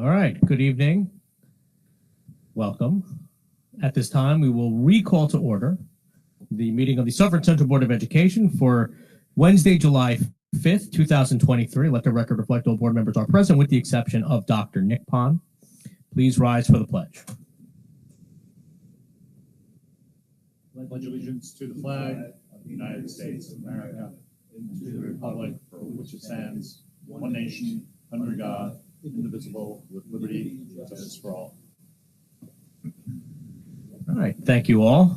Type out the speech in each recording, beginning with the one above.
All right, good evening. Welcome. At this time, we will recall to order the meeting of the Suffern Central Board of Education for Wednesday, July 5th, 2023. Let the record reflect all board members are present with the exception of Dr. Nick Pond. Please rise for the pledge. I pledge allegiance to the flag of the United States of America and to the republic for which it stands, one nation, under God, indivisible, with liberty and justice for all. All right, thank you all.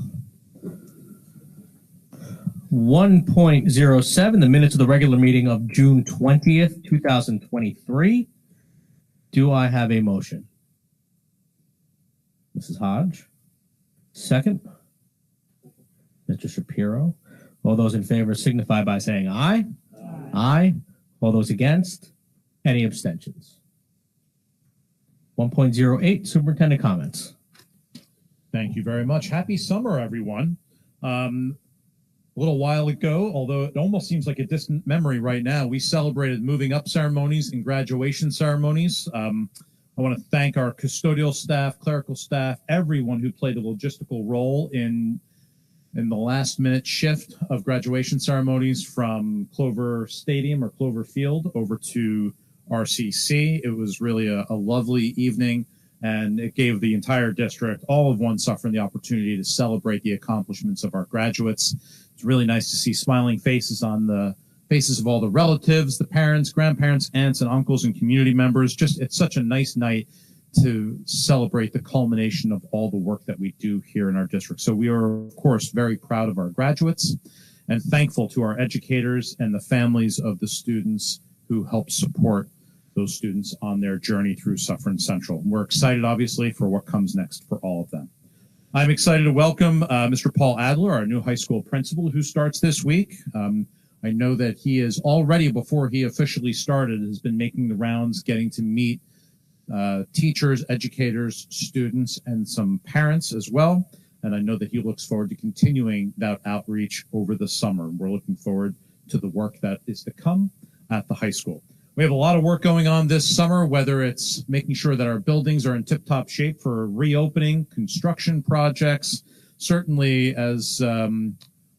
1.07, the minutes of the regular meeting of June 20th, 2023. Do I have a motion? Mrs. Hodge. Second. Mr. Shapiro. All those in favor signify by saying aye. Aye. Aye. All those against? Any abstentions? 1.08, superintendent comments. Thank you very much. Happy summer, everyone. A little while ago, although it almost seems like a distant memory right now, we celebrated moving up ceremonies and graduation ceremonies. I want to thank our custodial staff, clerical staff, everyone who played a logistical role in the last minute shift of graduation ceremonies from Clover Stadium or Clover Field over to RCC. It was really a lovely evening, and it gave the entire district, all of One Suffern, the opportunity to celebrate the accomplishments of our graduates. It's really nice to see smiling faces on the faces of all the relatives, the parents, grandparents, aunts, and uncles, and community members. It's such a nice night to celebrate the culmination of all the work that we do here in our district. So we are, of course, very proud of our graduates and thankful to our educators and the families of the students who help support those students on their journey through Suffern Central. We're excited, obviously, for what comes next for all of them. I'm excited to welcome Mr. Paul Adler, our new high school principal, who starts this week. I know that he is already, before he officially started, has been making the rounds, getting to meet teachers, educators, students, and some parents as well. And I know that he looks forward to continuing that outreach over the summer. We're looking forward to the work that is to come at the high school. We have a lot of work going on this summer, whether it's making sure that our buildings are in tip-top shape for reopening, construction projects. Certainly, as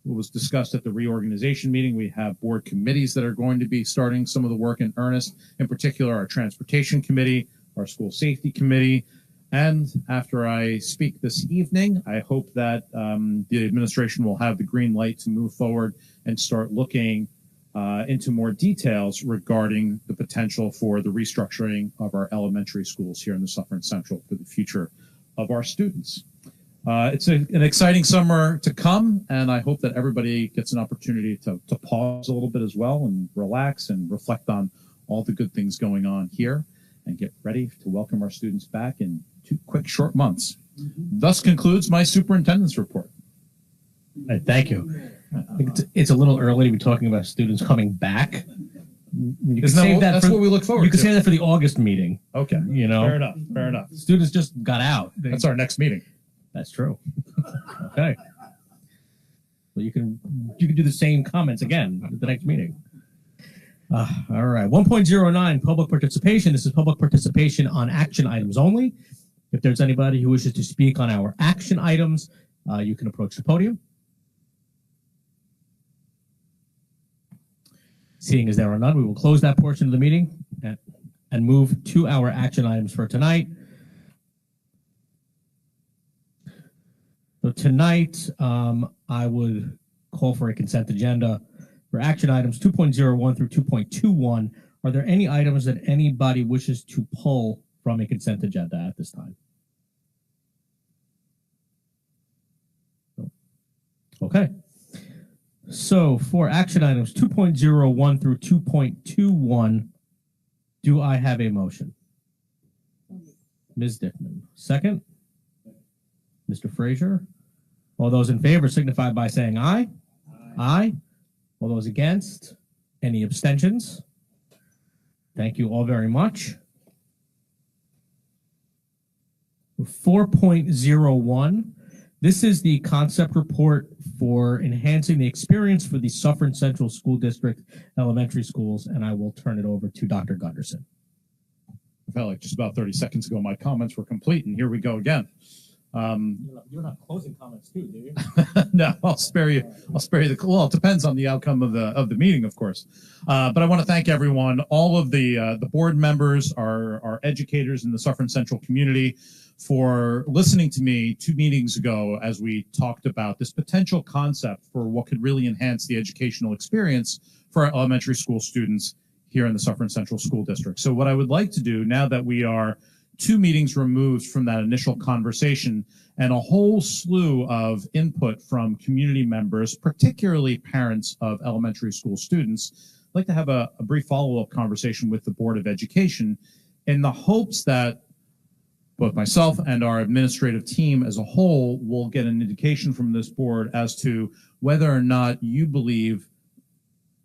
was discussed at the reorganization meeting, we have board committees that are going to be starting some of the work in earnest, in particular our transportation committee, our school safety committee. And after I speak this evening, I hope that the administration will have the green light to move forward and start looking into more details regarding the potential for the restructuring of our elementary schools here in the Suffern Central for the future of our students. It's an exciting summer to come, and I hope that everybody gets an opportunity to pause a little bit as well and relax and reflect on all the good things going on here and get ready to welcome our students back in 2 quick short months. Thus concludes my superintendent's report. Thank you. I think it's a little early to be talking about students coming back. You can save that that's what we look forward to. You can say that for the August meeting. Okay. You know, fair enough. Fair enough. Students just got out. That's our next meeting. That's true. Okay. Well, you can do the same comments again at the next meeting. All right. 1.09, public participation. This is public participation on action items only. If there's anybody who wishes to speak on our action items, you can approach the podium. Seeing as there are none, we will close that portion of the meeting and move to our action items for tonight. So tonight, I would call for a consent agenda for action items 2.01 through 2.21. Are there any items that anybody wishes to pull from a consent agenda at this time? Okay. So for action items 2.01 through 2.21, do I have a motion? Ms. Dickman. Second? Mr. Frazier. All those in favor signify by saying aye. Aye. Aye. All those against? Any abstentions? Thank you all very much. 4.01. This is the concept report for enhancing the experience for the Suffern Central School District elementary schools, and I will turn it over to Dr. Gunderson. I felt like just about 30 seconds ago my comments were complete, and here we go again. You're not closing comments too, do you? No, I'll spare you. I'll spare you the. Well, it depends on the outcome of the meeting, of course. But I want to thank everyone, all of the board members, our educators in the Suffern Central community, for listening to me 2 meetings ago as we talked about this potential concept for what could really enhance the educational experience for our elementary school students here in the Suffern Central School District. So what I would like to do now that we are 2 meetings removed from that initial conversation and a whole slew of input from community members, particularly parents of elementary school students, I'd like to have a brief follow-up conversation with the Board of Education in the hopes that both myself and our administrative team as a whole will get an indication from this board as to whether or not you believe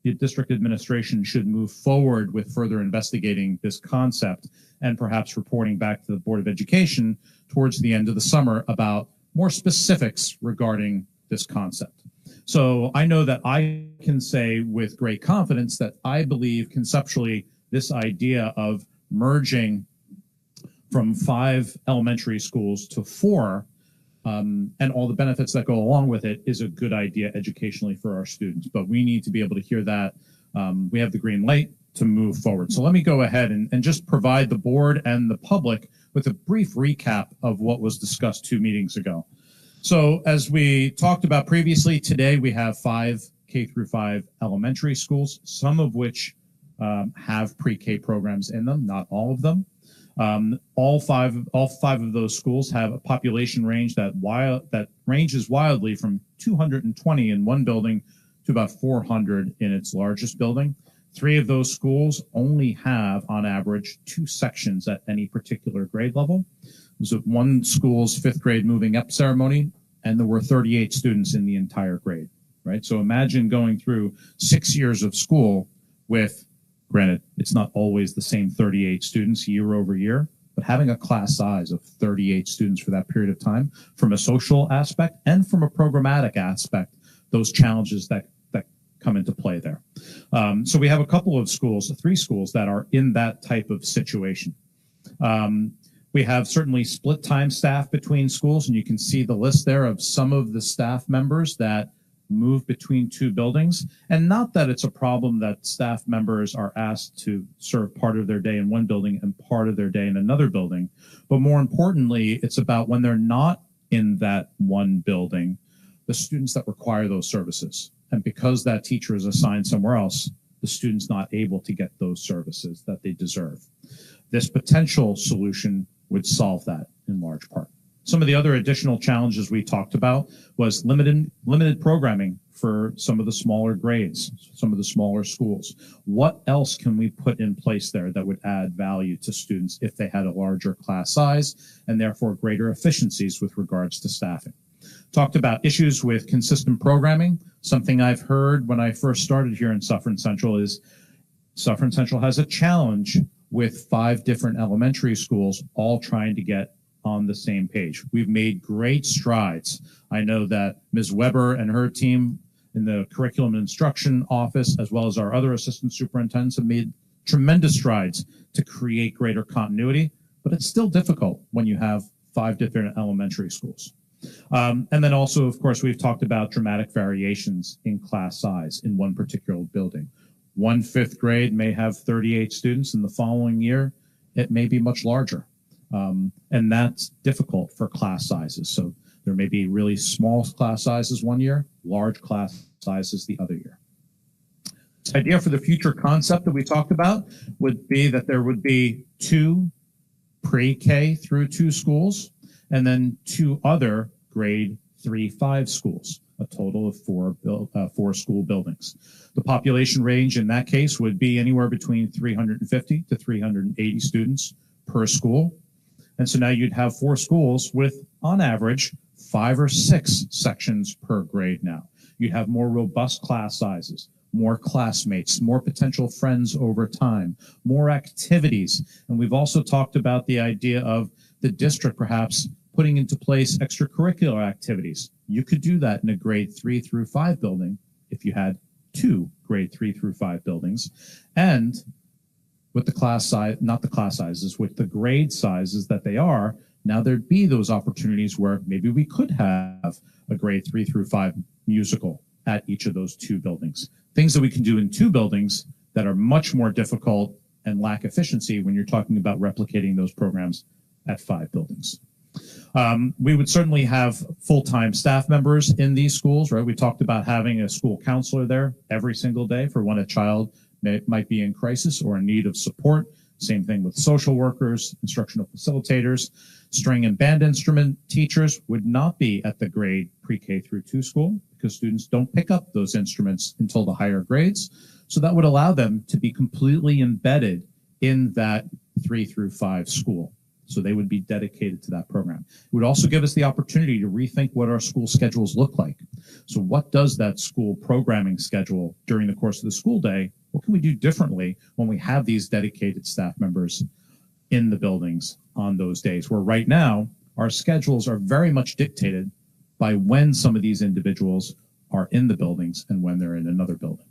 the district administration should move forward with further investigating this concept and perhaps reporting back to the Board of Education towards the end of the summer about more specifics regarding this concept. So I know that I can say with great confidence that I believe conceptually this idea of merging from 5 elementary schools to 4 and all the benefits that go along with it is a good idea educationally for our students. But we need to be able to hear that. We have the green light to move forward. So let me go ahead and just provide the board and the public with a brief recap of what was discussed 2 meetings ago. So as we talked about previously, today we have 5 K-5 elementary schools, some of which have pre-K programs in them, not all of them. All five of those schools have a population range that ranges wildly from 220 in one building to about 400 in its largest building. 3 of those schools only have, on average, 2 sections at any particular grade level. So one school's 5th grade moving up ceremony, and there were 38 students in the entire grade, right? So imagine going through 6 years of school with, granted, it's not always the same 38 students year over year, but having a class size of 38 students for that period of time, from a social aspect and from a programmatic aspect, those challenges that come into play there. So we have a couple of schools, 3 schools that are in that type of situation. We have certainly split time staff between schools, and you can see the list there of some of the staff members that move between 2 buildings. And not that it's a problem that staff members are asked to serve part of their day in one building and part of their day in another building, but more importantly, it's about when they're not in that one building, the students that require those services. And because that teacher is assigned somewhere else, the student's not able to get those services that they deserve. This potential solution would solve that in large part. Some of the other additional challenges we talked about was limited programming for some of the smaller grades, some of the smaller schools. What else can we put in place there that would add value to students if they had a larger class size and therefore greater efficiencies with regards to staffing? Talked about issues with consistent programming. Something I've heard when I first started here in Suffern Central is Suffern Central has a challenge with 5 different elementary schools all trying to get on the same page. We've made great strides. I know that Ms. Weber and her team in the curriculum and instruction office, as well as our other assistant superintendents, have made tremendous strides to create greater continuity, but it's still difficult when you have 5 different elementary schools. And then also, of course, we've talked about dramatic variations in class size in one particular building. One 5th grade may have 38 students, and the following year, it may be much larger. And that's difficult for class sizes. So there may be really small class sizes one year, large class sizes the other year. This idea for the future concept that we talked about would be that there would be 2 pre-K through 2 schools, and then 2 other grade 3-5 schools, a total of 4 school buildings. The population range in that case would be anywhere between 350 to 380 students per school. And so now you'd have 4 schools with, on average, 5 or 6 sections per grade now. You'd have more robust class sizes, more classmates, more potential friends over time, more activities. And we've also talked about the idea of the district perhaps putting into place extracurricular activities. You could do that in a grade 3 through 5 building if you had 2 grade 3 through 5 buildings. And with the class size, not the class sizes, with the grade sizes that they are, now there'd be those opportunities where maybe we could have a grade 3 through 5 musical at each of those 2 buildings. Things that we can do in 2 buildings that are much more difficult and lack efficiency when you're talking about replicating those programs at 5 buildings. We would certainly have full-time staff members in these schools, right? We talked about having a school counselor there every single day for when a child might be in crisis or in need of support. Same thing with social workers, instructional facilitators. String and band instrument teachers would not be at the grade pre-K through 2 school because students don't pick up those instruments until the higher grades. So that would allow them to be completely embedded in that 3 through 5 school. So they would be dedicated to that program. It would also give us the opportunity to rethink what our school schedules look like. So what does that school programming schedule during the course of the school day? What can we do differently when we have these dedicated staff members in the buildings on those days, where right now our schedules are very much dictated by when some of these individuals are in the buildings and when they're in another building.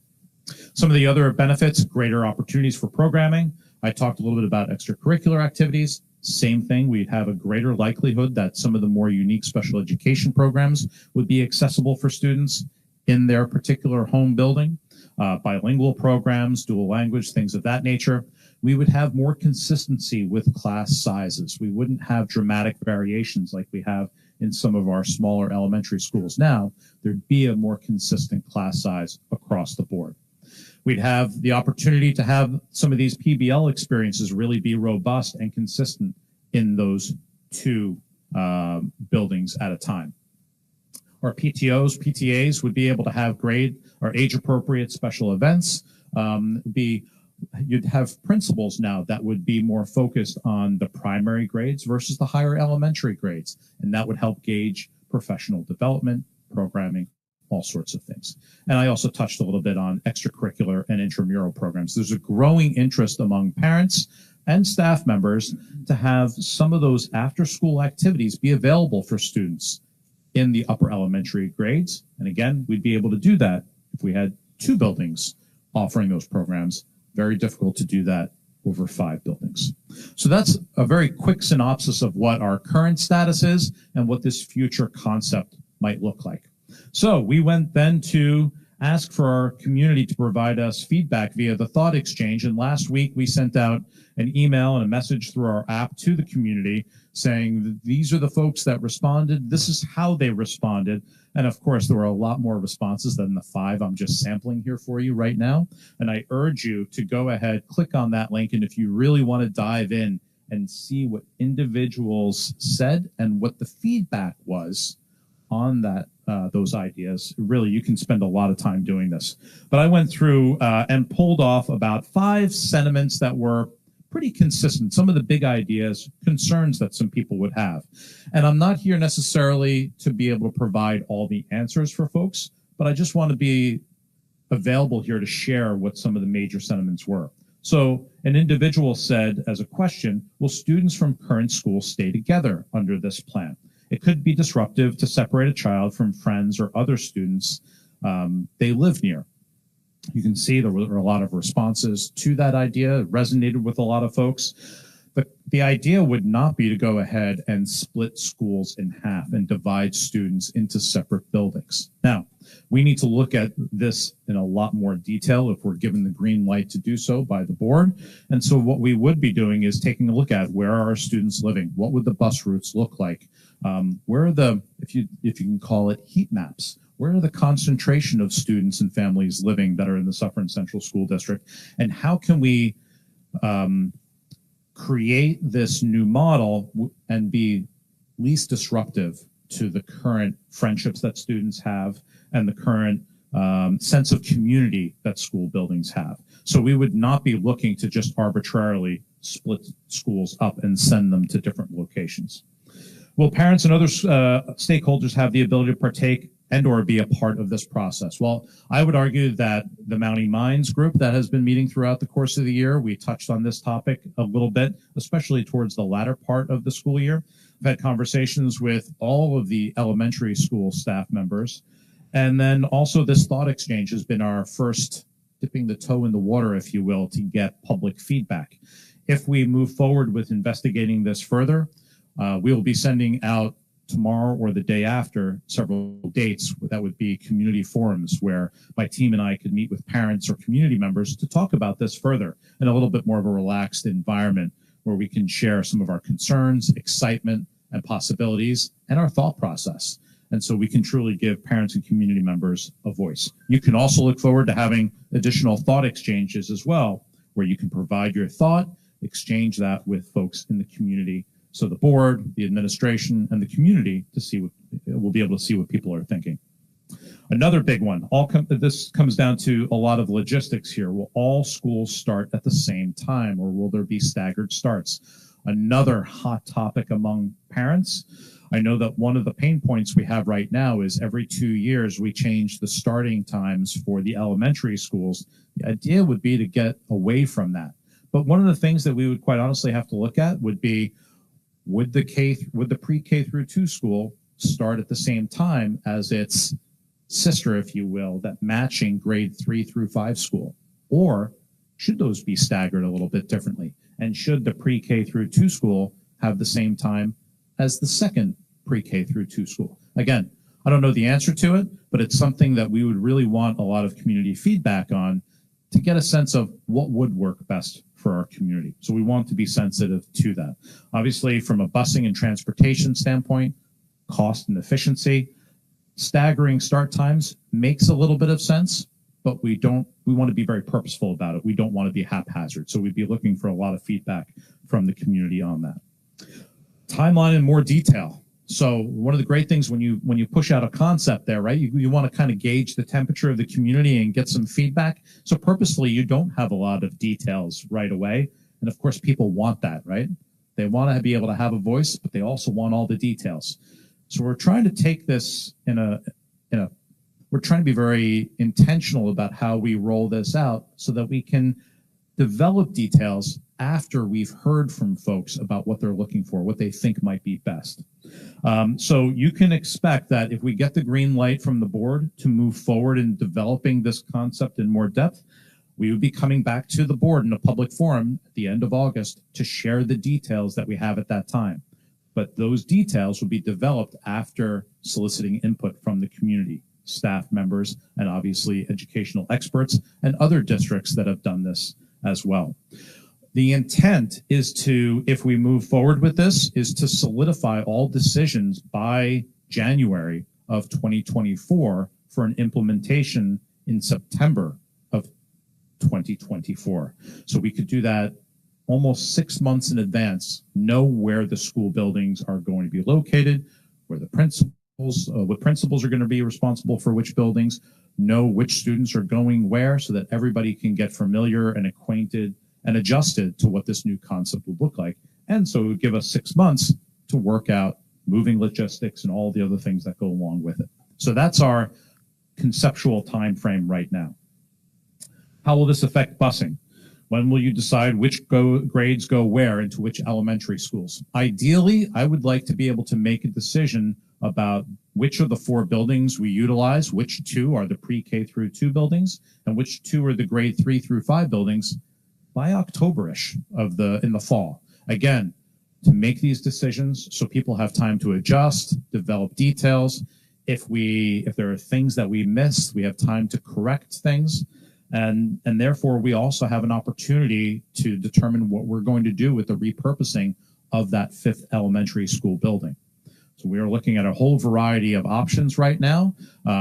Some of the other benefits: greater opportunities for programming. I talked a little bit about extracurricular activities. Same thing, we'd have a greater likelihood that some of the more unique special education programs would be accessible for students in their particular home building. Bilingual programs, dual language, things of that nature. We would have more consistency with class sizes. We wouldn't have dramatic variations like we have in some of our smaller elementary schools now. There'd be a more consistent class size across the board. We'd have the opportunity to have some of these PBL experiences really be robust and consistent in those 2 buildings at a time. Our PTOs, PTAs would be able to have grade or age-appropriate special events. You'd have principals now that would be more focused on the primary grades versus the higher elementary grades, and that would help gauge professional development, programming, all sorts of things. And I also touched a little bit on extracurricular and intramural programs. There's a growing interest among parents and staff members to have some of those after-school activities be available for students in the upper elementary grades. And again, we'd be able to do that if we had 2 buildings offering those programs. Very difficult to do that over 5 buildings. So that's a very quick synopsis of what our current status is and what this future concept might look like. So we went then to ask for our community to provide us feedback via the Thought Exchange. And last week we sent out an email and a message through our app to the community saying these are the folks that responded. This is how they responded. And of course, there were a lot more responses than the 5 I'm just sampling here for you right now. And I urge you to go ahead, click on that link. And if you really want to dive in and see what individuals said and what the feedback was on that, those ideas, really, you can spend a lot of time doing this. But I went through and pulled off about 5 sentiments that were pretty consistent, some of the big ideas, concerns that some people would have. And I'm not here necessarily to be able to provide all the answers for folks, but I just want to be available here to share what some of the major sentiments were. So an individual said as a question, will students from current schools stay together under this plan? It could be disruptive to separate a child from friends or other students they live near. You can see there were a lot of responses to that idea. It resonated with a lot of folks. But the idea would not be to go ahead and split schools in half and divide students into separate buildings. Now, we need to look at this in a lot more detail if we're given the green light to do so by the board. And so what we would be doing is taking a look at where are our students living? What would the bus routes look like? Where are the, if you can call it, heat maps? Where are the concentration of students and families living that are in the Suffern Central School District? And how can we create this new model and be least disruptive to the current friendships that students have and the current sense of community that school buildings have? So we would not be looking to just arbitrarily split schools up and send them to different locations. Will parents and other stakeholders have the ability to partake and or be a part of this process? Well, I would argue that the Mountie Minds group that has been meeting throughout the course of the year, we touched on this topic a little bit, especially towards the latter part of the school year. I've had conversations with all of the elementary school staff members. And then also this thought exchange has been our first dipping the toe in the water, if you will, to get public feedback. If we move forward with investigating this further, we will be sending out tomorrow or the day after several dates that would be community forums where my team and I could meet with parents or community members to talk about this further in a little bit more of a relaxed environment where we can share some of our concerns, excitement, and possibilities, and our thought process. And so we can truly give parents and community members a voice. You can also look forward to having additional thought exchanges as well, where you can provide your thought, exchange that with folks in the community. So the board, the administration, and the community will be able to see what people are thinking. Another big one, this comes down to a lot of logistics here. Will all schools start at the same time, or will there be staggered starts? Another hot topic among parents. I know that one of the pain points we have right now is every 2 years we change the starting times for the elementary schools. The idea would be to get away from that. But one of the things that we would quite honestly have to look at would be, would the pre-K through 2 school start at the same time as its sister, if you will, that matching grade 3 through 5 school? Or should those be staggered a little bit differently? And should the pre-K through 2 school have the same time as the second pre-K through 2 school? Again, I don't know the answer to it, but it's something that we would really want a lot of community feedback on to get a sense of what would work best for our community. So we want to be sensitive to that. Obviously, from a busing and transportation standpoint, cost and efficiency, staggering start times makes a little bit of sense, but we want to be very purposeful about it. We don't want to be haphazard. So we'd be looking for a lot of feedback from the community on that. Timeline in more detail. So one of the great things when you push out a concept there, right, you want to kind of gauge the temperature of the community and get some feedback. So purposefully, you don't have a lot of details right away. And of course, people want that, right? They want to be able to have a voice, but they also want all the details. So we're trying to take this we're trying to be very intentional about how we roll this out so that we can develop details after we've heard from folks about what they're looking for, what they think might be best. So you can expect that if we get the green light from the board to move forward in developing this concept in more depth, we would be coming back to the board in a public forum at the end of August to share the details that we have at that time. But those details will be developed after soliciting input from the community, staff members, and obviously educational experts and other districts that have done this as well. The intent is to, if we move forward with this, is to solidify all decisions by January of 2024 for an implementation in September of 2024. So we could do that almost 6 months in advance, know where the school buildings are going to be located, where the what principals are going to be responsible for which buildings, know which students are going where so that everybody can get familiar and acquainted and adjusted to what this new concept would look like. And so it would give us 6 months to work out moving logistics and all the other things that go along with it. So that's our conceptual time frame right now. How will this affect busing? When will you decide which grades go where into which elementary schools? Ideally, I would like to be able to make a decision about which of the 4 buildings we utilize, which 2 are the pre-K through 2 buildings, and which 2 are the grade 3 through 5 buildings by October-ish in the fall. Again, to make these decisions so people have time to adjust, develop details. If there are things that we missed, we have time to correct things. And therefore, we also have an opportunity to determine what we're going to do with the repurposing of that 5th elementary school building. So we are looking at a whole variety of options right now.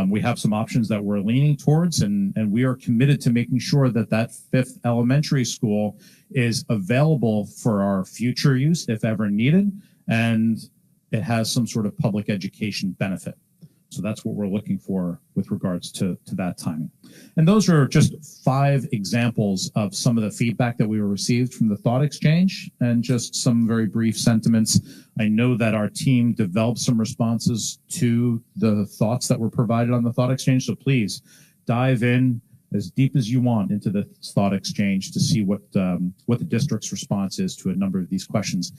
We have some options that we're leaning towards, and we are committed to making sure that that 5th elementary school is available for our future use if ever needed, and it has some sort of public education benefit. So that's what we're looking for with regards to that timing. And those are just 5 examples of some of the feedback that we received from the thought exchange and just some very brief sentiments. I know that our team developed some responses to the thoughts that were provided on the thought exchange. So please dive in as deep as you want into the thought exchange to see what the district's response is to a number of these questions.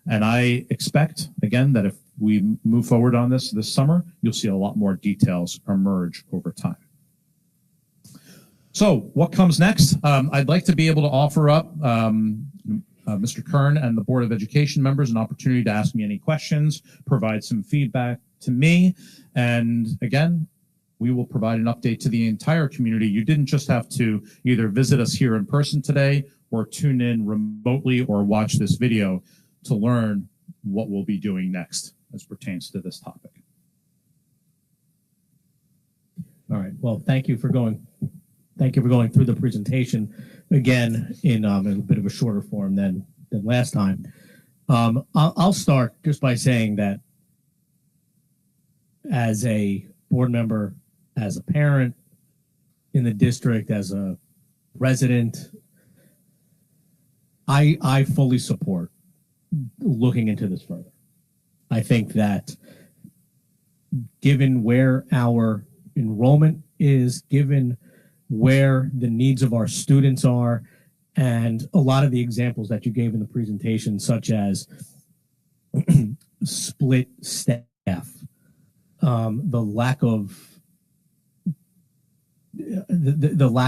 And I expect, again, that if we move forward on this summer, you'll see a lot more details emerge over time. So what comes next? I'd like to be able to offer up Mr. Kern and the Board of Education members an opportunity to ask me any questions, provide some feedback to me, and again, we will provide an update to the entire community. You didn't just have to either visit us here in person today or tune in remotely or watch this video to learn what we'll be doing next as pertains to this topic. All right. Well, thank you for going through the presentation again in a bit of a shorter form than last time. I'll start just by saying that as a board member, as a parent in the district, as a resident, I fully support looking into this further. I think that given where our enrollment is, given where the needs of our students are, and a lot of the examples that you gave in the presentation, such as split staff, the lack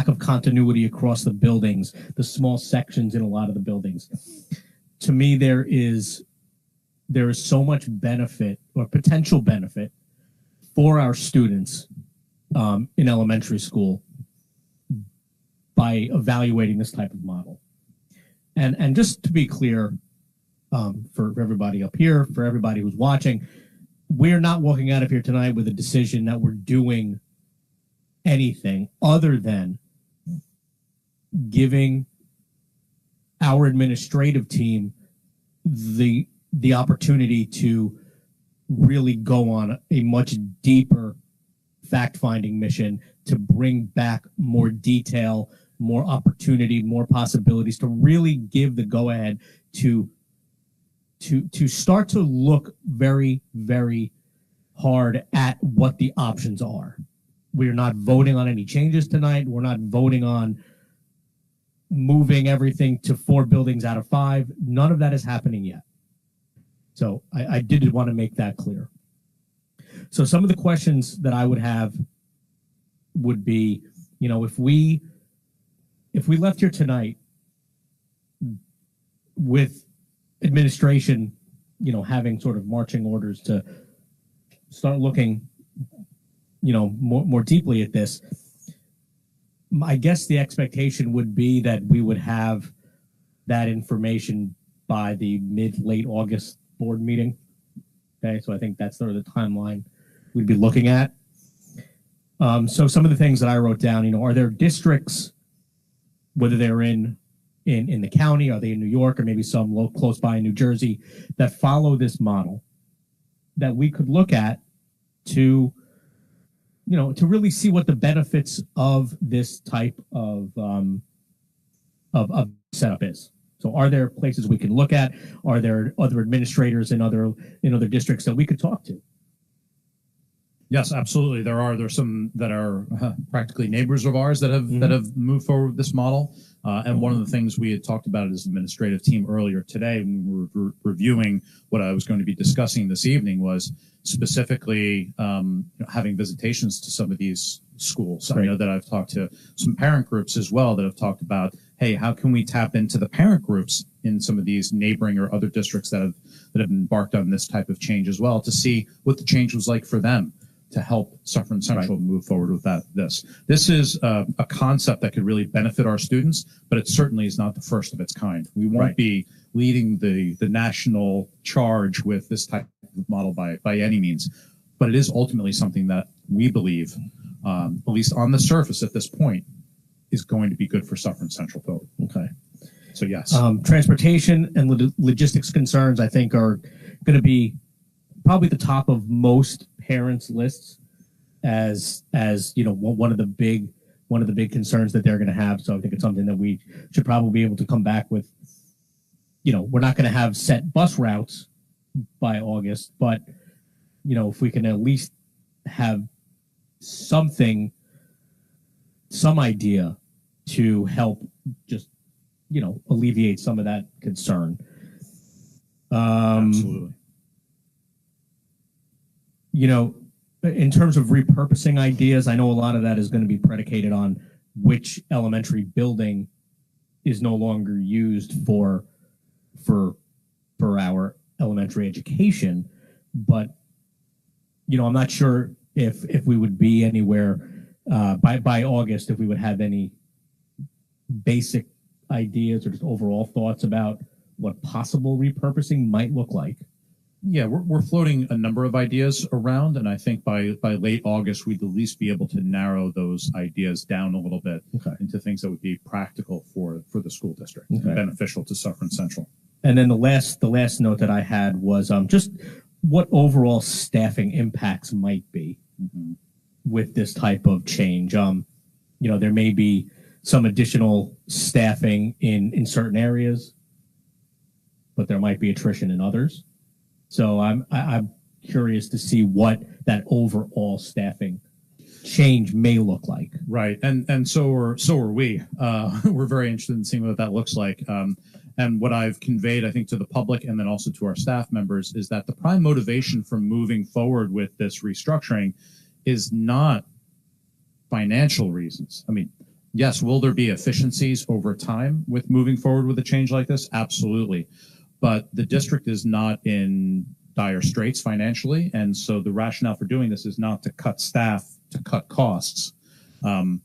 of continuity across the buildings, the small sections in a lot of the buildings. To me, there is so much benefit or potential benefit for our students in elementary school by evaluating this type of model. And just to be clear, for everybody up here, for everybody who's watching, we're not walking out of here tonight with a decision that we're doing anything other than giving our administrative team the opportunity to really go on a much deeper fact-finding mission to bring back more detail, more opportunity, more possibilities, to really give the go-ahead to start to look very, very hard at what the options are. We're not voting on any changes tonight. We're not voting on moving everything to 4 buildings out of 5. None of that is happening yet. So I did want to make that clear. So some of the questions that I would have would be, you know, if we left here tonight with administration, you know, having sort of marching orders to start looking, you know, more deeply at this, I guess the expectation would be that we would have that information by the mid-late August board meeting. Okay, so I think that's sort of the timeline we'd be looking at. So some of the things that I wrote down, you know, are there districts, whether they're in the county, are they in New York, or maybe some close by in New Jersey, that follow this model that we could look at to, you know, to really see what the benefits of this type of setup is. So are there places we can look at? Are there other administrators in other districts that we could talk to? Yes, absolutely. There's some that are practically neighbors of ours that have moved forward with this model. And one of the things we had talked about as administrative team earlier today when we were reviewing what I was going to be discussing this evening was specifically having visitations to some of these schools. Right. I know that I've talked to some parent groups as well that have talked about, hey, how can we tap into the parent groups in some of these neighboring or other districts that have embarked on this type of change as well, to see what the change was like for them, to help Suffern Central move forward with this is a concept that could really benefit our students, but it certainly is not the first of its kind. We won't be leading the national charge with this type of model by any means, but it is ultimately something that we believe, at least on the surface at this point, is going to be good for Suffern Central. Okay. So yes. Transportation and logistics concerns, I think, are going to be probably the top of most parents' lists as you know, one of the big concerns that they're going to have. So I think it's something that we should probably be able to come back with. You know, we're not going to have set bus routes by August, but you know, if we can at least have some idea to help just, you know, alleviate some of that concern. Absolutely. You know, in terms of repurposing ideas, I know a lot of that is going to be predicated on which elementary building is no longer used for our elementary education. But I'm not sure if we would be anywhere by August, if we would have any basic ideas or just overall thoughts about what possible repurposing might look like. Yeah, we're floating a number of ideas around, and I think by late August we'd at least be able to narrow those ideas down a little bit into things that would be practical for the school district and beneficial to Suffern Central. And then the last note that I had was just what overall staffing impacts might be with this type of change. There may be some additional staffing in certain areas, but there might be attrition in others. So I'm curious to see what that overall staffing change may look like. Right, and so are we. We're very interested in seeing what that looks like. And what I've conveyed, I think, to the public and then also to our staff members is that the prime motivation for moving forward with this restructuring is not financial reasons. I mean, yes, will there be efficiencies over time with moving forward with a change like this? Absolutely. But the district is not in dire straits financially. And so the rationale for doing this is not to cut staff, to cut costs. So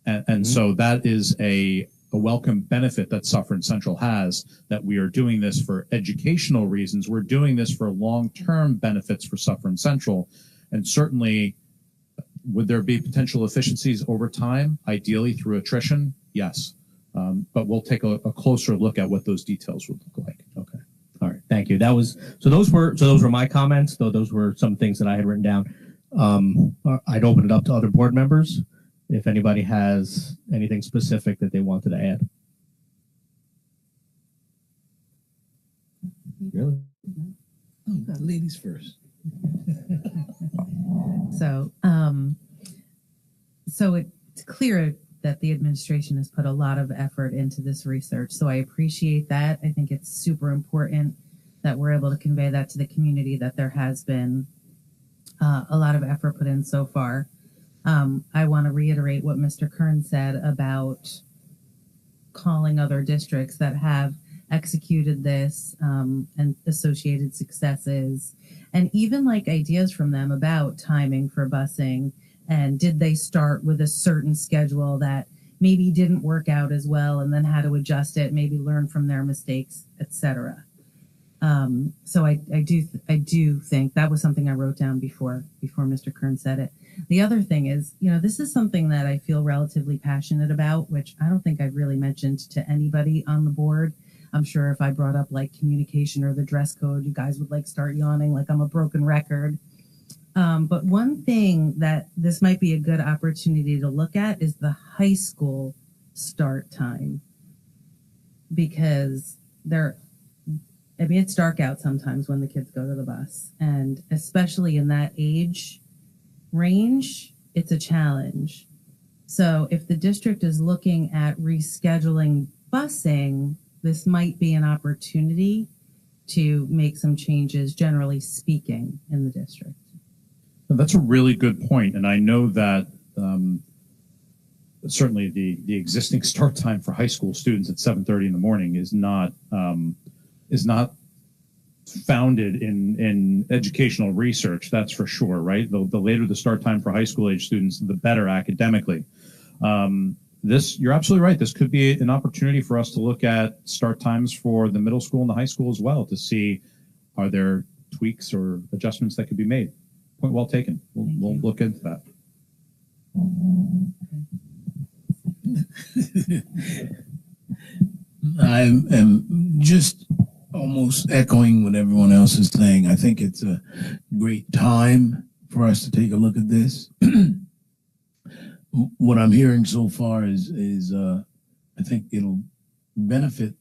that is a welcome benefit that Suffern Central has, that we are doing this for educational reasons. We're doing this for long-term benefits for Suffern Central. And certainly, would there be potential efficiencies over time, ideally through attrition? Yes. But we'll take a closer look at what those details would look like. Okay. All right. Thank you. Those were my comments, though those were some things that I had written down. I'd open it up to other board members if anybody has anything specific that they wanted to add. Really? Oh, ladies first. So it's clear that the administration has put a lot of effort into this research. So I appreciate that. I think it's super important that we're able to convey that to the community, that there has been a lot of effort put in so far. I want to reiterate what Mr. Kern said about calling other districts that have executed this and associated successes, and even like ideas from them about timing for busing, and did they start with a certain schedule that maybe didn't work out as well, and then how to adjust it, maybe learn from their mistakes, etc. So I do think that was something I wrote down before Mr. Kern said it. The other thing is, this is something that I feel relatively passionate about, which I don't think I've really mentioned to anybody on the board. I'm sure if I brought up like communication or the dress code, you guys would like start yawning like I'm a broken record. But one thing that this might be a good opportunity to look at is the high school start time, because it's dark out sometimes when the kids go to the bus, and especially in that age range, it's a challenge. So if the district is looking at rescheduling busing, this might be an opportunity to make some changes, generally speaking, in the district. That's a really good point. And I know that certainly the existing start time for high school students at 7:30 in the morning is not founded in educational research. That's for sure, right? The later the start time for high school age students, the better academically. You're absolutely right. This could be an opportunity for us to look at start times for the middle school and the high school as well, to see are there tweaks or adjustments that could be made. Point well taken. We'll look into that. I am just almost echoing what everyone else is saying. I think it's a great time for us to take a look at this. What I'm hearing so far is I think it'll benefit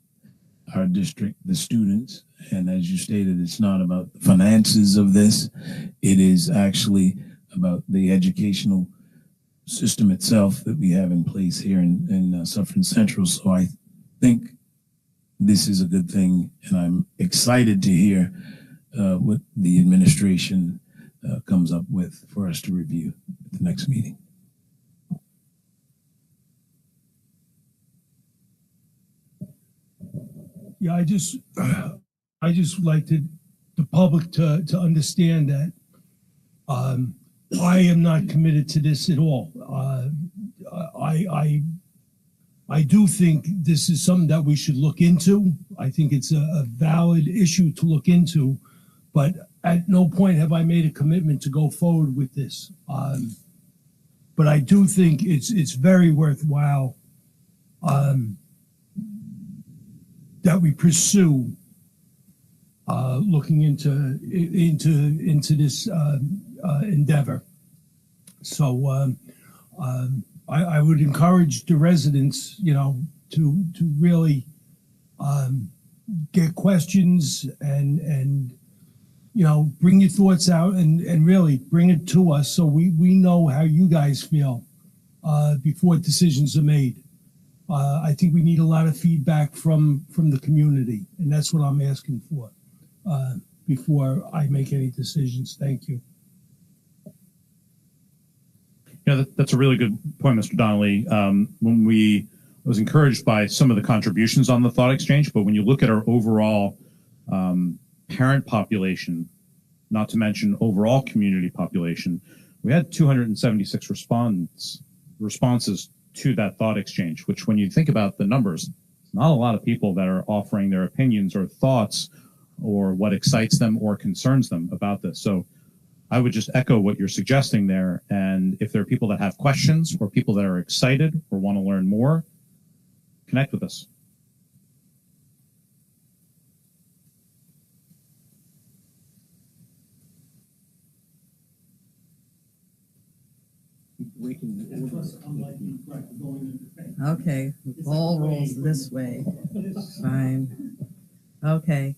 our district, the students. And as you stated, it's not about the finances of this. It is actually about the educational system itself that we have in place here in Suffern Central. So I think this is a good thing, and I'm excited to hear what the administration comes up with for us to review at the next meeting. Yeah, I just like the public to understand that I am not committed to this at all. I do think this is something that we should look into. I think it's a valid issue to look into, but at no point have I made a commitment to go forward with this. But I do think it's very worthwhile that we pursue looking into this endeavor. So I would encourage the residents, to really get questions and bring your thoughts out and really bring it to us so we know how you guys feel before decisions are made. I think we need a lot of feedback from the community, and that's what I'm asking for before I make any decisions. Thank you. Yeah, that's a really good point, Mr. Donnelly. When I was encouraged by some of the contributions on the thought exchange, but when you look at our overall parent population, not to mention overall community population, we had 276 responses to that thought exchange, which when you think about the numbers, it's not a lot of people that are offering their opinions or thoughts or what excites them or concerns them about this. So I would just echo what you're suggesting there. And if there are people that have questions or people that are excited or want to learn more, connect with us. Okay, the ball rolls this way. Fine. Okay.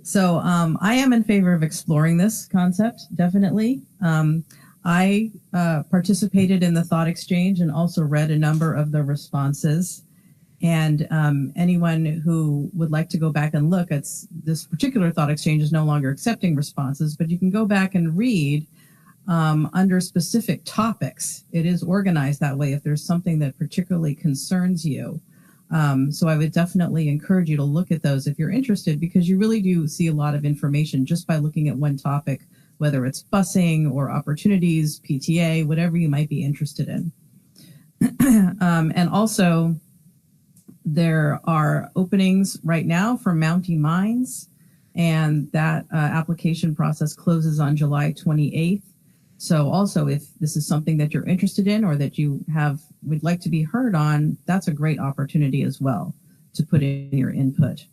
So I am in favor of exploring this concept, definitely. I participated in the thought exchange and also read a number of the responses. And anyone who would like to go back and look at this particular thought exchange is no longer accepting responses, but you can go back and read under specific topics. It is organized that way if there's something that particularly concerns you. So I would definitely encourage you to look at those if you're interested, because you really do see a lot of information just by looking at one topic, whether it's busing or opportunities, PTA, whatever you might be interested in. And also, there are openings right now for Mountie Mines, and that application process closes on July 28th. So also, if this is something that you're interested in or that you would like to be heard on, that's a great opportunity as well to put in your input.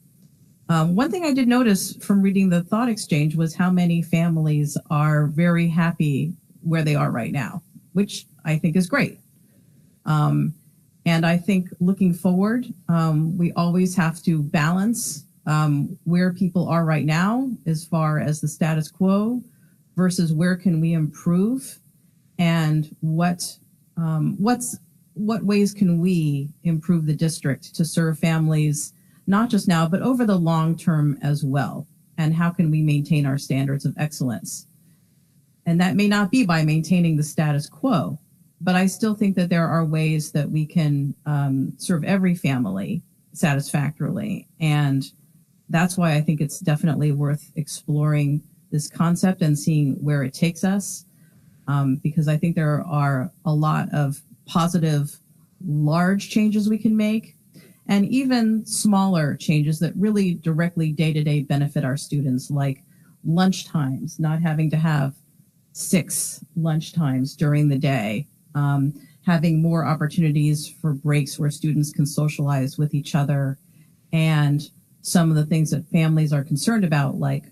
One thing I did notice from reading the thought exchange was how many families are very happy where they are right now, which I think is great. And I think looking forward, we always have to balance where people are right now as far as the status quo versus where can we improve, and what ways can we improve the district to serve families, not just now, but over the long term as well, and how can we maintain our standards of excellence. And that may not be by maintaining the status quo, but I still think that there are ways that we can serve every family satisfactorily. And that's why I think it's definitely worth exploring this concept and seeing where it takes us, because I think there are a lot of positive, large changes we can make, and even smaller changes that really directly day-to-day benefit our students, like lunch times, not having to have 6 lunch times during the day, having more opportunities for breaks where students can socialize with each other, and some of the things that families are concerned about, like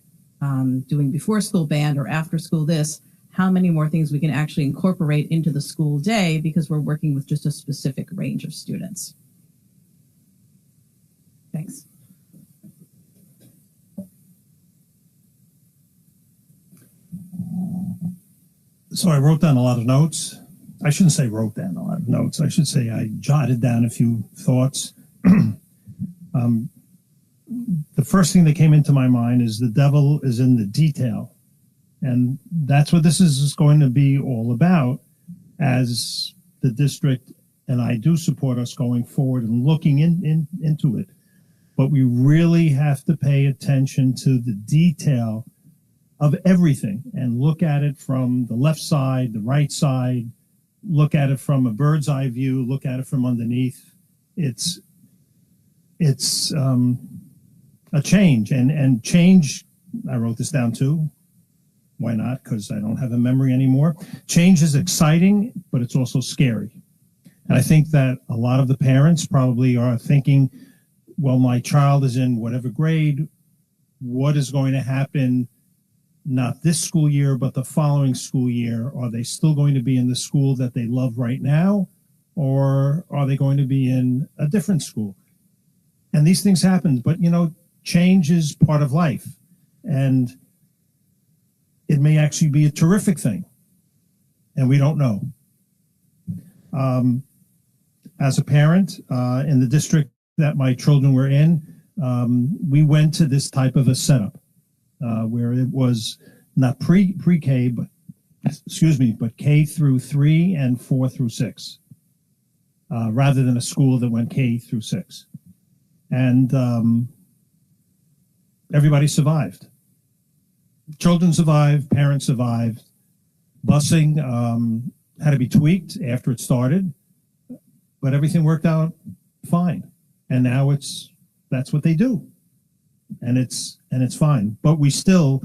doing before school band or after school this, how many more things we can actually incorporate into the school day because we're working with just a specific range of students. Thanks. So I wrote down a lot of notes. I shouldn't say wrote down a lot of notes. I should say I jotted down a few thoughts. The first thing that came into my mind is the devil is in the detail. And that's what this is going to be all about as the district, and I do support us going forward and looking into it. but we really have to pay attention to the detail of everything and look at it from the left side, the right side, look at it from a bird's eye view, look at it from underneath. It's a change, and change, I wrote this down too. Why not? Because I don't have a memory anymore. Change is exciting, but it's also scary. And I think that a lot of the parents probably are thinking, well, my child is in whatever grade, what is going to happen, not this school year, but the following school year? Are they still going to be in the school that they love right now? Or are they going to be in a different school? And these things happen, but change is part of life. And it may actually be a terrific thing. And we don't know. As a parent, in the district that my children were in, we went to this type of a setup where it was not pre-K, but K through 3 and 4 through 6, rather than a school that went K through 6. And everybody survived. Children survived, parents survived. Busing had to be tweaked after it started, but everything worked out fine. And now that's what they do, and it's fine. But we still,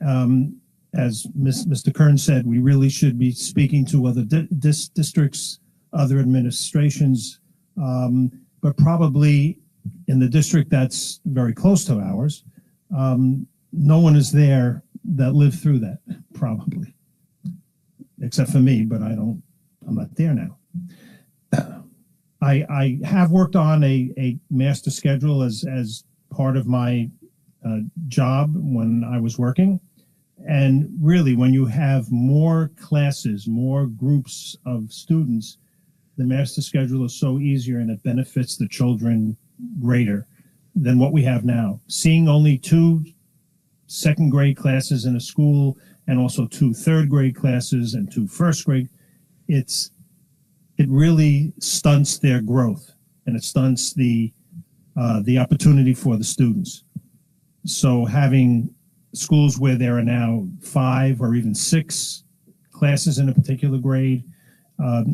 as Mr. Kern said, we really should be speaking to other districts, other administrations, but probably in the district that's very close to ours, no one is there that lived through that, probably, except for me. But I'm not there now. I have worked on a master schedule as part of my job when I was working. And really, when you have more classes, more groups of students, the master schedule is so easier, and it benefits the children greater than what we have now. Seeing only 2 second grade classes in a school and also 2 third grade classes and 2 first grade, it really stunts their growth, and it stunts the opportunity for the students. So having schools where there are now 5 or even 6 classes in a particular grade,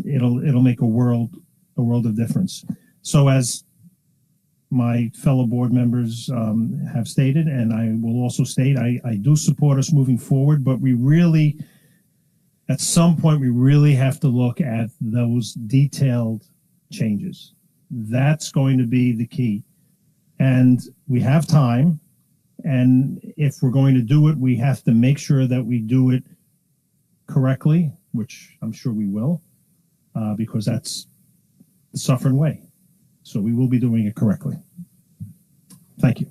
it'll make a world of difference. So as my fellow board members have stated, and I will also state, I do support us moving forward, but we really, at some point, we really have to look at those detailed changes. That's going to be the key. And we have time. And if we're going to do it, we have to make sure that we do it correctly, which I'm sure we will, because that's the Suffern way. So we will be doing it correctly. Thank you.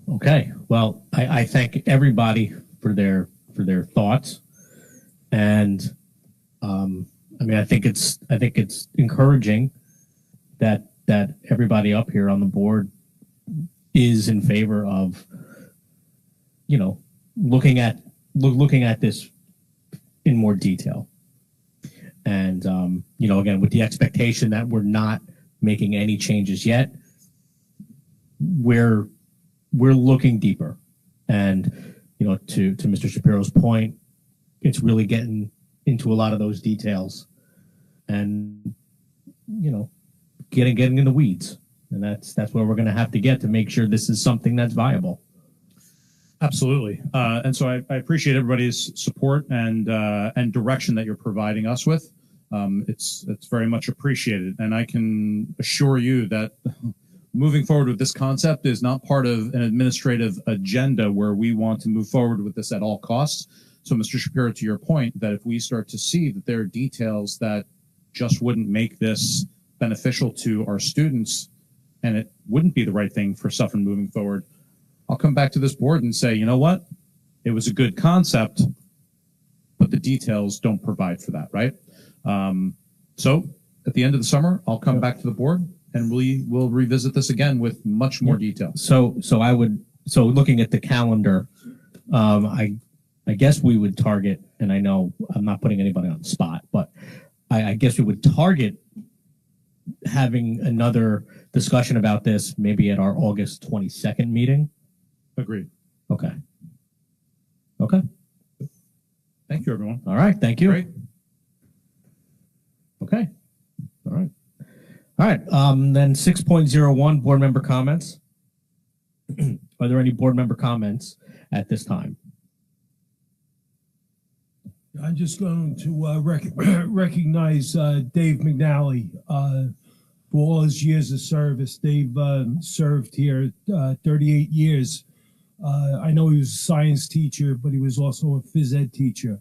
Okay. Well, I thank everybody for their thoughts, and I think it's encouraging that everybody up here on the board is in favor of looking at this in more detail, and again, with the expectation that we're not making any changes yet. We're looking deeper, and to Mr. Shapiro's point, it's really getting into a lot of those details, and getting in the weeds, and that's where we're going to have to get to make sure this is something that's viable. Absolutely, and so I appreciate everybody's support and direction that you're providing us with. It's very much appreciated, and I can assure you that moving forward with this concept is not part of an administrative agenda where we want to move forward with this at all costs. So, Mr. Shapiro, to your point, that if we start to see that there are details that just wouldn't make this beneficial to our students, and it wouldn't be the right thing for Suffern moving forward, I'll come back to this board and say, you know what? It was a good concept, but the details don't provide for that, right? So at the end of the summer, I'll come back to the board and we will revisit this again with much more detail. So looking at the calendar, I guess we would target, and I know I'm not putting anybody on the spot, but I guess we would target having another discussion about this maybe at our August 22nd meeting. Agreed. Okay. Okay. Thank you, everyone. All right. Thank you. Great. Okay. All right. All right. Then 6.01 board member comments. Are there any board member comments at this time? I'm just going to recognize Dave McNally for all his years of service. Dave served here 38 years. I know he was a science teacher, but he was also a phys ed teacher.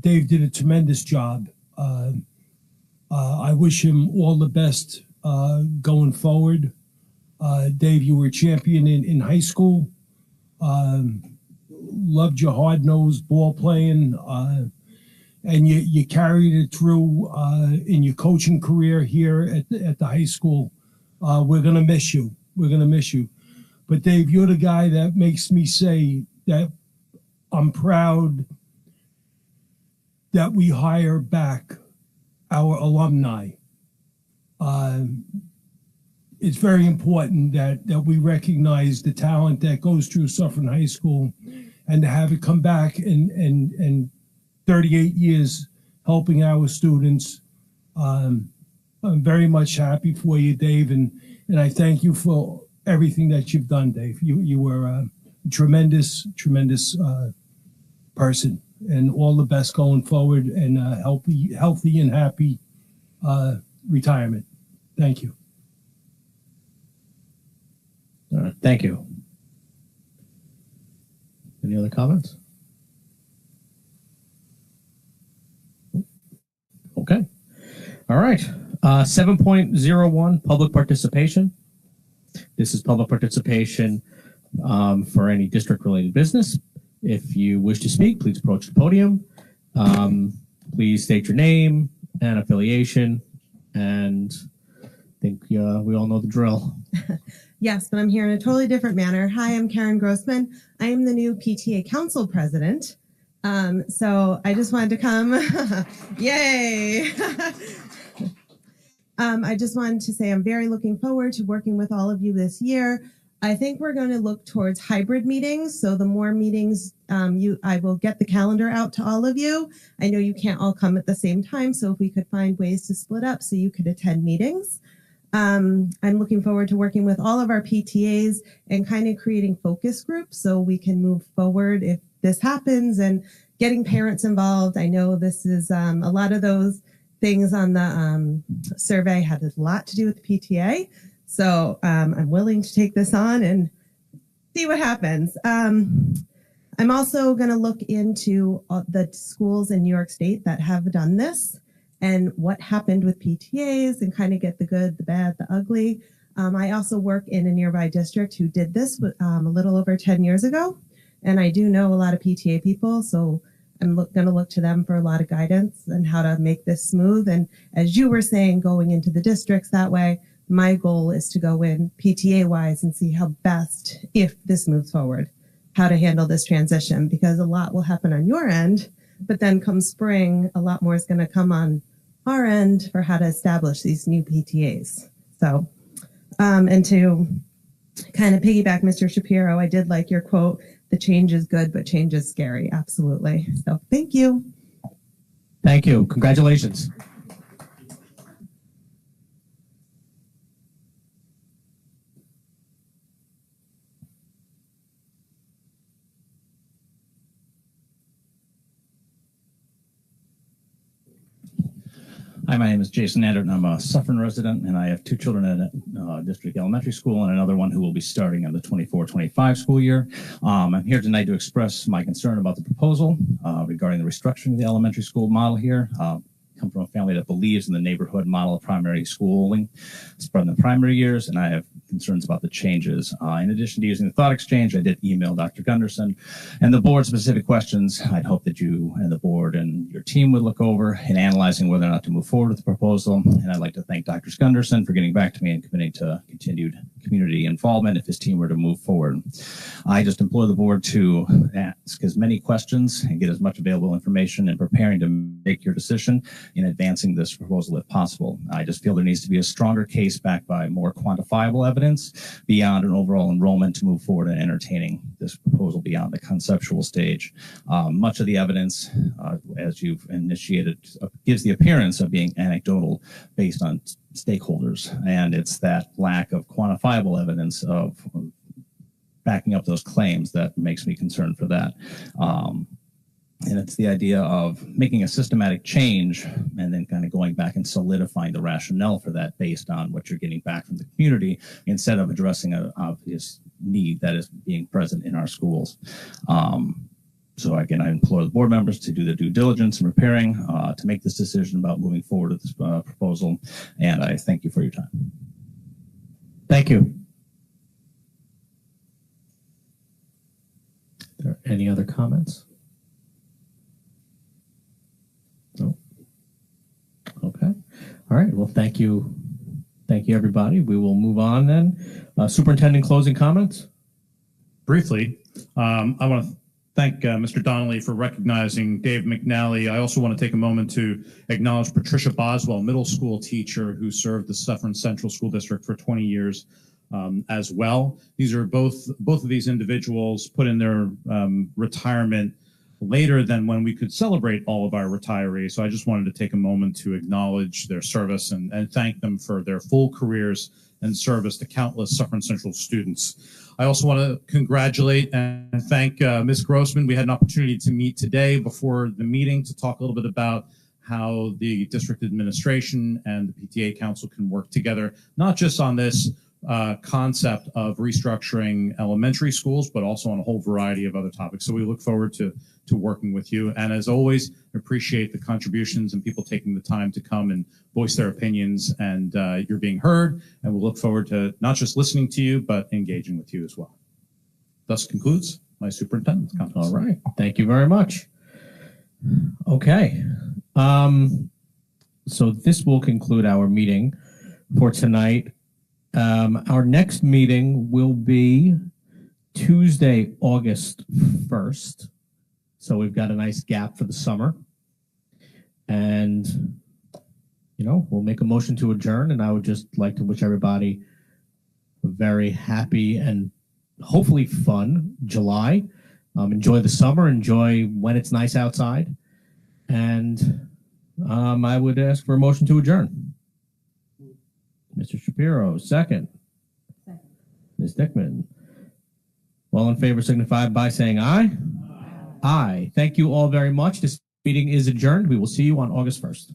Dave did a tremendous job. I wish him all the best going forward. Dave, you were a champion in high school. Loved your hard-nosed ball playing, and you carried it through in your coaching career here at the high school. We're going to miss you. We're going to miss you. But Dave, you're the guy that makes me say that I'm proud that we hire back our alumni. It's very important that we recognize the talent that goes through Suffern High School, and to have it come back and 38 years helping our students. I'm very much happy for you, Dave, and I thank you for everything that you've done, Dave. You were a tremendous person, and all the best going forward, and healthy and happy retirement. Thank you. All right. Thank you. Any other comments? Okay. All right. 7.01 public participation. This is public participation for any district-related business. If you wish to speak, please approach the podium. Please state your name and affiliation, and I think we all know the drill. Yes, but I'm here in a totally different manner. Hi, I'm Karen Grossman. I am the new PTA Council President. So I just wanted to come. Yay! I just wanted to say I'm very looking forward to working with all of you this year. I think we're going to look towards hybrid meetings. So the more meetings I will get the calendar out to all of you. I know you can't all come at the same time. So if we could find ways to split up so you could attend meetings. I'm looking forward to working with all of our PTAs and kind of creating focus groups so we can move forward if this happens, and getting parents involved. I know this is a lot of those things on the survey had a lot to do with the PTA. So I'm willing to take this on and see what happens. I'm also going to look into the schools in New York State that have done this, and what happened with PTAs, and kind of get the good, the bad, the ugly. I also work in a nearby district who did this a little over 10 years ago. And I do know a lot of PTA people, so I'm going to look to them for a lot of guidance and how to make this smooth. And as you were saying, going into the districts that way, my goal is to go in PTA-wise and see how best, if this moves forward, how to handle this transition, because a lot will happen on your end, but then come spring, a lot more is going to come on our end for how to establish these new PTAs. So, and to kind of piggyback Mr. Shapiro, I did like your quote, the change is good, but change is scary. Absolutely. So thank you. Thank you. Congratulations. Hi, my name is Jason Anderton. I'm a Suffern resident, and I have two children at District Elementary School and another one who will be starting in the 24-25 school year. I'm here tonight to express my concern about the proposal regarding the restructuring of the elementary school model here. Come from a family that believes in the neighborhood model of primary schooling, spread in the primary years, and I have concerns about the changes. In addition to using the thought exchange, I did email Dr. Gunderson and the board specific questions I'd hope that you and the board and your team would look over in analyzing whether or not to move forward with the proposal. And I'd like to thank Dr. Gunderson for getting back to me and committing to continued community involvement if his team were to move forward. I just implore the board to ask as many questions and get as much available information in preparing to make your decision in advancing this proposal if possible. I just feel there needs to be a stronger case backed by more quantifiable evidence beyond an overall enrollment to move forward in entertaining this proposal beyond the conceptual stage. Much of the evidence, as you've initiated, gives the appearance of being anecdotal based on stakeholders, and it's that lack of quantifiable evidence of backing up those claims that makes me concerned for that. And it's the idea of making a systematic change and then kind of going back and solidifying the rationale for that based on what you're getting back from the community instead of addressing an obvious need that is being present in our schools. So again, I implore the board members to do the due diligence in preparing to make this decision about moving forward with this proposal. And I thank you for your time. Thank you. Are there any other comments? No. Okay. All right. Well, thank you. Thank you, everybody. We will move on then. Superintendent, closing comments? Briefly, I want to thank Mr. Donnelly for recognizing Dave McNally. I also want to take a moment to acknowledge Patricia Boswell, middle school teacher who served the Suffern Central School District for 20 years as well. These are both of these individuals put in their retirement later than when we could celebrate all of our retirees. So I just wanted to take a moment to acknowledge their service and thank them for their full careers and service to countless Suffern Central students. I also want to congratulate and thank Ms. Grossman. We had an opportunity to meet today before the meeting to talk a little bit about how the district administration and the PTA council can work together, not just on this concept of restructuring elementary schools, but also on a whole variety of other topics. So we look forward to working with you. And as always, appreciate the contributions and people taking the time to come and voice their opinions, and you're being heard. And we'll look forward to not just listening to you, but engaging with you as well. Thus concludes my superintendent's comments. All right. Thank you very much. Okay. So this will conclude our meeting for tonight. Our next meeting will be Tuesday, August 1st. So we've got a nice gap for the summer. And, you know, we'll make a motion to adjourn. And I would just like to wish everybody a very happy and hopefully fun July. Enjoy the summer. Enjoy when it's nice outside. And I would ask for a motion to adjourn. Mr. Shapiro, second. Ms. Dickman. All in favor signify by saying aye. Aye. Thank you all very much. This meeting is adjourned. We will see you on August 1st.